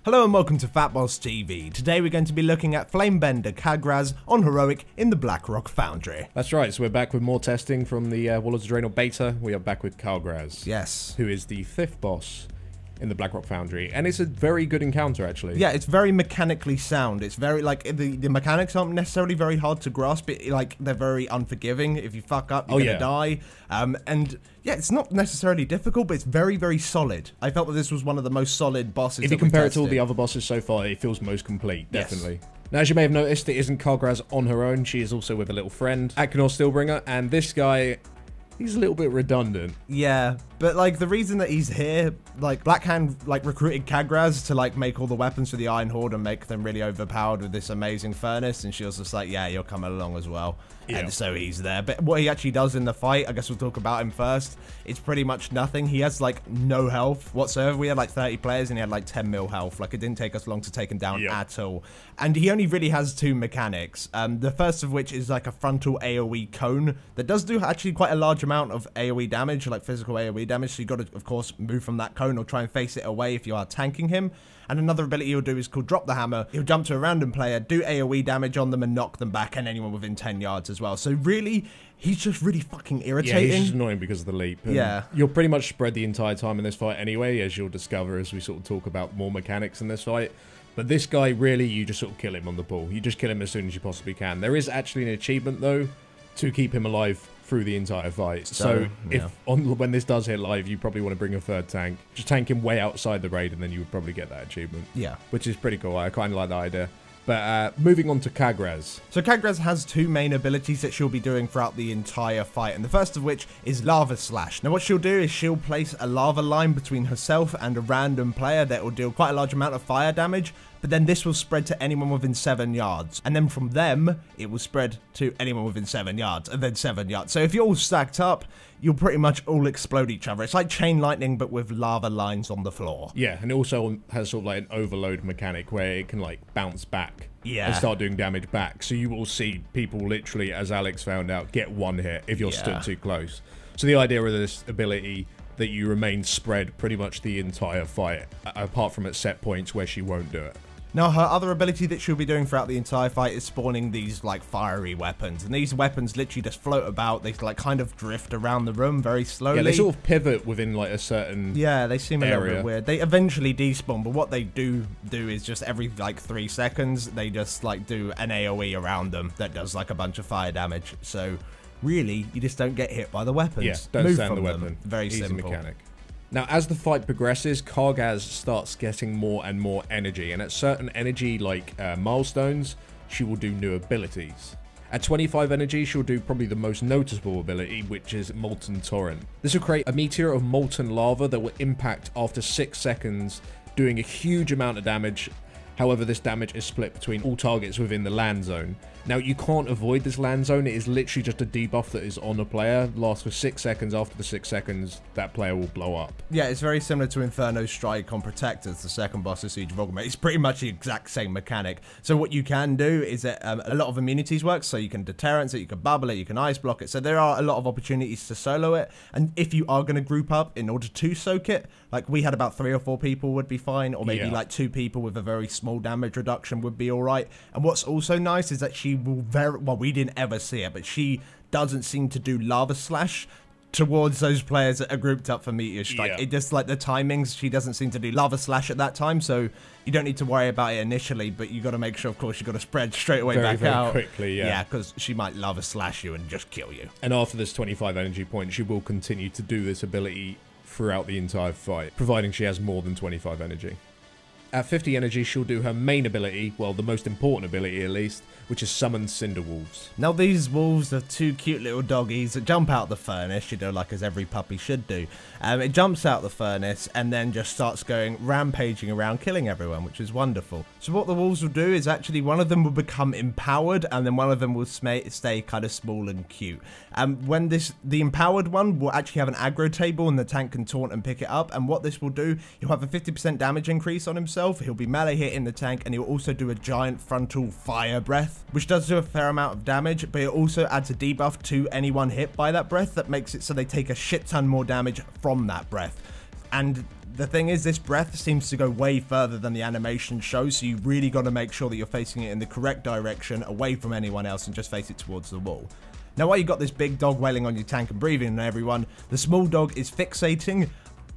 Hello and welcome to Fatboss TV. Today we're going to be looking at Flamebender Kagraz on Heroic in the Blackrock Foundry. That's right, so we're back with more testing from the Warlords of Draenor beta. We are back with Kagraz. Yes. Who is the 5th boss in the Blackrock Foundry, and it's a very good encounter, actually. Yeah, it's very mechanically sound. It's very, like, the mechanics aren't necessarily very hard to grasp. They're very unforgiving. If you fuck up, you're gonna die. And yeah, it's not necessarily difficult, but it's very, very solid. I felt that this was one of the most solid bosses. If you compare it to all the other bosses so far, it feels most complete, definitely. Yes. Now, as you may have noticed, it isn't Kagraz on her own. She is also with a little friend, Atkanor Steelbringer, and this guy, he's a little bit redundant. Yeah, but like the reason that he's here, like Blackhand like recruited Kagraz to like make all the weapons for the Iron Horde and make them really overpowered with this amazing furnace, and she was just like, yeah, you're coming along as well. Yeah. And so he's there. But what he actually does in the fight, I guess we'll talk about him first, it's pretty much nothing. He has like no health whatsoever. We had like 30 players and he had like 10 mil health. Like it didn't take us long to take him down at all. And he only really has two mechanics. The first of which is like a frontal AoE cone that does do actually quite a large amount of AoE damage, like physical AoE damage. So you got to, of course, move from that cone or try and face it away if you are tanking him. And another ability he'll do is called Drop the Hammer. He'll jump to a random player, do AoE damage on them and knock them back, and anyone within 10 yards as well. So really, he's just really fucking irritating. Yeah, he's just annoying because of the leap. And yeah. You'll pretty much spread the entire time in this fight anyway, as you'll discover as we sort of talk about more mechanics in this fight. But this guy, really, you just sort of kill him on the pull. You just kill him as soon as you possibly can. There is actually an achievement, though, to keep him alive through the entire fight. So yeah. when this does hit live, you probably want to bring a third tank. Just tank him way outside the raid, and then you would probably get that achievement. Yeah. Which is pretty cool. I kind of like that idea. But moving on to Kagraz. So Kagraz has two main abilities that she'll be doing throughout the entire fight, and the first of which is Lava Slash. Now what she'll do is she'll place a lava line between herself and a random player that will deal quite a large amount of fire damage, but then this will spread to anyone within 7 yards. And then from them, it will spread to anyone within 7 yards, and then 7 yards. So if you're all stacked up, you'll pretty much all explode each other. It's like chain lightning, but with lava lines on the floor. Yeah, and it also has sort of like an overload mechanic where it can like bounce back and start doing damage back. So you will see people literally, as Alex found out, get one hit if you're stood too close. So the idea of this ability that you remain spread pretty much the entire fight, apart from at set points where she won't do it. Now, her other ability that she'll be doing throughout the entire fight is spawning these, like, fiery weapons. And these weapons literally just float about. They, like, kind of drift around the room very slowly. Yeah, they sort of pivot within, like, a certain Yeah, they seem a little bit weird. They eventually despawn, but what they do is just every, like, 3 seconds, they just, like, do an AoE around them that does, like, a bunch of fire damage. So, really, you just don't get hit by the weapons. Yeah, don't Move stand the from weapon. Very Easy simple. mechanic. Now, as the fight progresses, Kagraz starts getting more and more energy, and at certain energy, like milestones, she will do new abilities. At 25 energy, she'll do probably the most noticeable ability, which is Molten Torrent. This will create a meteor of molten lava that will impact after 6 seconds, doing a huge amount of damage. However, this damage is split between all targets within the land zone. Now, you can't avoid this land zone. It is literally just a debuff that is on a player, lasts for 6 seconds. After the 6 seconds, that player will blow up. Yeah, it's very similar to Inferno Strike on Protectors, the second boss of Siege of Orgrimmar. It's pretty much the exact same mechanic. So what you can do is that a lot of immunities work, so you can deterrence it, you can bubble it, you can ice block it. So there are a lot of opportunities to solo it. And if you are going to group up in order to soak it, like we had about 3 or 4 people would be fine, or maybe like 2 people with a very small damage reduction would be all right. And what's also nice is that she will well, we didn't ever see it, but she doesn't seem to do Lava Slash towards those players that are grouped up for Meteor Strike. It just, like, the timings, she doesn't seem to do Lava Slash at that time, so you don't need to worry about it initially, but you got to make sure, of course, you got to spread straight away back out. Very quickly, Yeah, because she might Lava Slash you and just kill you. And after this 25 energy point, she will continue to do this ability throughout the entire fight, providing she has more than 25 energy. At 50 energy, she'll do her main ability, well, the most important ability at least, which is Summon Cinder Wolves. Now, these wolves are 2 cute little doggies that jump out the furnace, you know, like as every puppy should do. It jumps out the furnace and then just starts going rampaging around, killing everyone, which is wonderful. So what the wolves will do is actually one of them will become empowered, and then one of them will stay kind of small and cute. When the empowered one will actually have an aggro table, and the tank can taunt and pick it up, and what this will do, he'll have a 50% damage increase on himself, he'll be melee hit in the tank, and he'll also do a giant frontal fire breath, which does do a fair amount of damage, but it also adds a debuff to anyone hit by that breath that makes it so they take a shit ton more damage from that breath. And the thing is, this breath seems to go way further than the animation shows, so you really got to make sure that you're facing it in the correct direction, away from anyone else, and just face it towards the wall. Now, while you got this big dog wailing on your tank and breathing on everyone, the small dog is fixating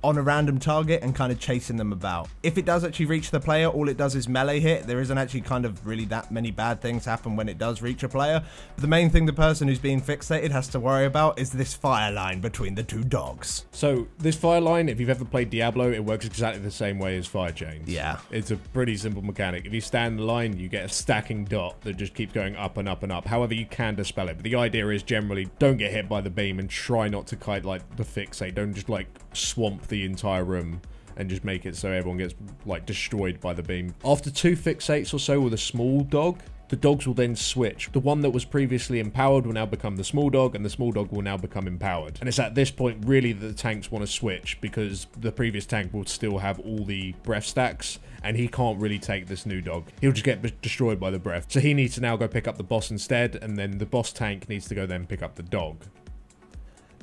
on a random target and kind of chasing them about. If it does actually reach the player, all it does is melee hit. There isn't actually kind of really that many bad things happen when it does reach a player. But the main thing the person who's being fixated has to worry about is this fire line between the two dogs. So this fire line, if you've ever played Diablo, it works exactly the same way as fire chains. Yeah. It's a pretty simple mechanic. If you stand in line, you get a stacking dot that just keeps going up and up and up. However, you can dispel it. But the idea is generally don't get hit by the beam and try not to kite like the fixate. Don't just like swamp the entire room and just make it so everyone gets like destroyed by the beam. After 2 fixates or so with a small dog, the dogs will then switch. The one that was previously empowered will now become the small dog, and the small dog will now become empowered. And it's at this point really that the tanks want to switch, because the previous tank will still have all the breath stacks, and he can't really take this new dog. He'll just get destroyed by the breath. So he needs to now go pick up the boss instead, and then the boss tank needs to go then pick up the dog.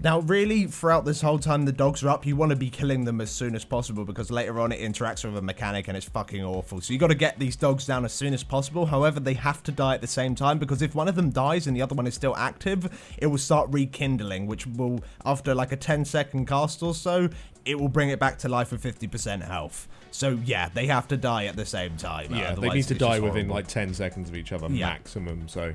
Now, really, throughout this whole time the dogs are up, you want to be killing them as soon as possible, because later on it interacts with a mechanic and it's fucking awful. So you got to get these dogs down as soon as possible. However, they have to die at the same time, because if one of them dies and the other one is still active, it will start rekindling, which will, after like a 10-second cast or so, it will bring it back to life with 50% health. So yeah, they have to die at the same time. Yeah, they need to die within like 10 seconds of each other, maximum. So,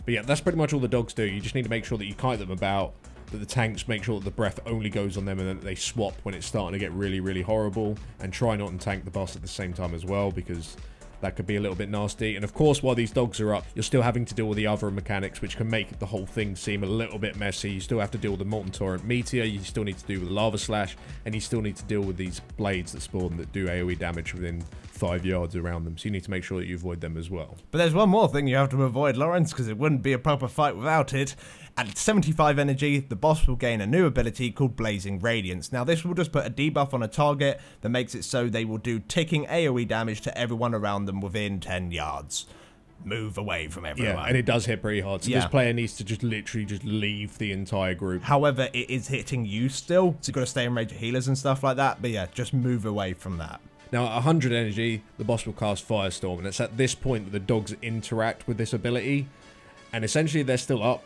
but yeah, that's pretty much all the dogs do. You just need to make sure that you kite them about, that the tanks make sure that the breath only goes on them, and that they swap when it's starting to get really, really horrible, and try not to tank the boss at the same time as well, because that could be a little bit nasty. And of course, while these dogs are up, you're still having to deal with the other mechanics, which can make the whole thing seem a little bit messy. You still have to deal with the Molten Torrent Meteor, you still need to deal with the Lava Slash, and you still need to deal with these blades that spawn that do AoE damage within 5 yards around them. So you need to make sure that you avoid them as well. But there's one more thing you have to avoid, Lawrence, because it wouldn't be a proper fight without it. At 75 energy, the boss will gain a new ability called Blazing Radiance. Now, this will just put a debuff on a target that makes it so they will do ticking AoE damage to everyone around them within 10 yards. Move away from everyone. Yeah, and it does hit pretty hard. So this player needs to just literally just leave the entire group. However, it is hitting you still, so you've got to stay in range of healers and stuff like that. But yeah, just move away from that. Now, at 100 energy, the boss will cast Firestorm, and it's at this point that the dogs interact with this ability, and essentially they're still up.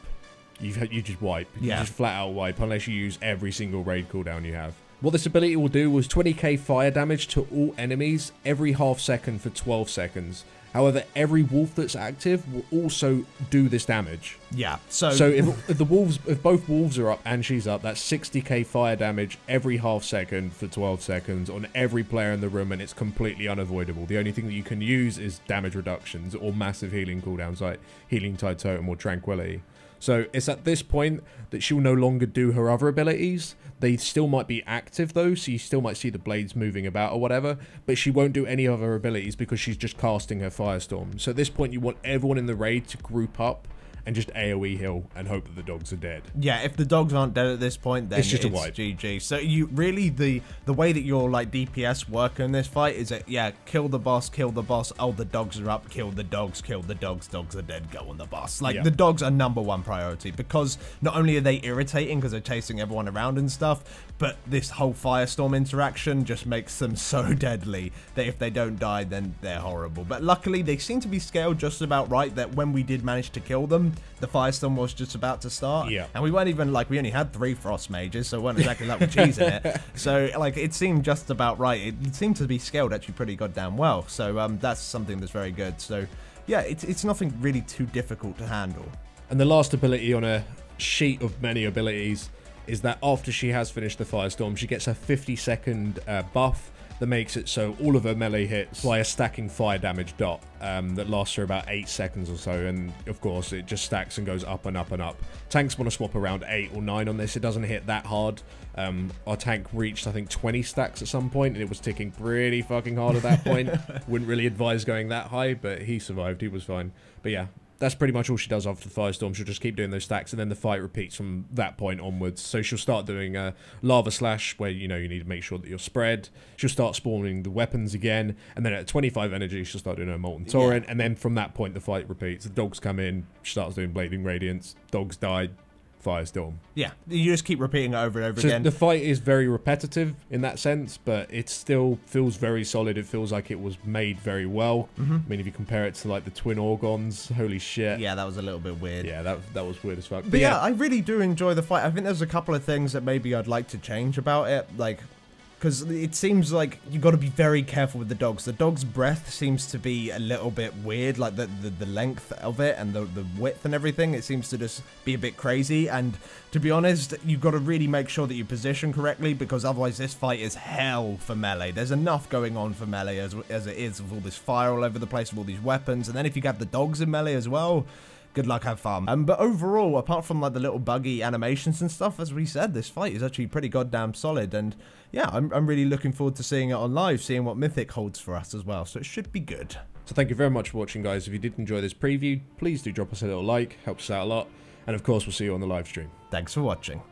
You just wipe. You just flat out wipe, unless you use every single raid cooldown you have. What this ability will do was 20k fire damage to all enemies every half second for 12 seconds. However, every wolf that's active will also do this damage. Yeah. So if both wolves are up and she's up, that's 60k fire damage every half second for 12 seconds on every player in the room, and it's completely unavoidable. The only thing that you can use is damage reductions or massive healing cooldowns like Healing Tide Totem or Tranquility. So it's at this point that she'll no longer do her other abilities. They still might be active though, so you still might see the blades moving about or whatever, but she won't do any other abilities because she's just casting her Firestorm. So at this point you want everyone in the raid to group up and just AoE heal and hope that the dogs are dead. Yeah, if the dogs aren't dead at this point, then it's just a wipe. GG. So you really, the way that your like DPS work in this fight is that, yeah, kill the boss, oh, the dogs are up, kill the dogs, dogs are dead, go on the boss. Like, the dogs are #1 priority, because not only are they irritating because they're chasing everyone around and stuff, but this whole Firestorm interaction just makes them so deadly that if they don't die, then they're horrible. But luckily, they seem to be scaled just about right, that when we did manage to kill them, the Firestorm was just about to start. Yeah. And we weren't even, like, we only had 3 Frost Mages, so we weren't exactly like cheesing it. So, like, it seemed just about right. It seemed to be scaled actually pretty goddamn well. So, that's something that's very good. So, yeah, it's nothing really too difficult to handle. And the last ability on a sheet of many abilities is that after she has finished the Firestorm, she gets a 50-second buff that makes it so all of her melee hits by a stacking fire damage dot that lasts for about 8 seconds or so, and of course it just stacks and goes up and up and up. Tanks want to swap around 8 or 9 on this. It doesn't hit that hard. Our tank reached, I think, 20 stacks at some point, and it was ticking pretty fucking hard at that point. Wouldn't really advise going that high, but he survived. He was fine. But yeah, that's pretty much all she does after the Firestorm. She'll just keep doing those stacks, and then the fight repeats from that point onwards. So she'll start doing a Lava Slash, where, you know, you need to make sure that you're spread. She'll start spawning the weapons again, and then at 25 energy, she'll start doing her Molten Torrent, and then from that point, the fight repeats. The dogs come in, she starts doing Blazing Radiance, dogs die, Firestorm. Yeah, you just keep repeating it over and over So again. the fight is very repetitive in that sense, but it still feels very solid. It feels like it was made very well. I mean, if you compare it to like the Twin Orgons, holy shit. Yeah, that was a little bit weird. Yeah, that was weird as fuck. But yeah, I really do enjoy the fight. I think there's a couple of things that maybe I'd like to change about it, like, because it seems like you got to be very careful with the dogs. The dog's breath seems to be a little bit weird, like the length of it and the width and everything. It seems to just be a bit crazy. And to be honest, you've got to really make sure that you position correctly, because otherwise this fight is hell for melee. There's enough going on for melee as it is, with all this fire all over the place, with all these weapons. And then if you have the dogs in melee as well, good luck, have fun. But overall, apart from like the little buggy animations and stuff, as we said, this fight is actually pretty goddamn solid. And yeah, I'm really looking forward to seeing it on live, seeing what Mythic holds for us as well. So it should be good. So thank you very much for watching, guys. If you did enjoy this preview, please do drop us a little like, helps us out a lot. And of course, we'll see you on the live stream. Thanks for watching.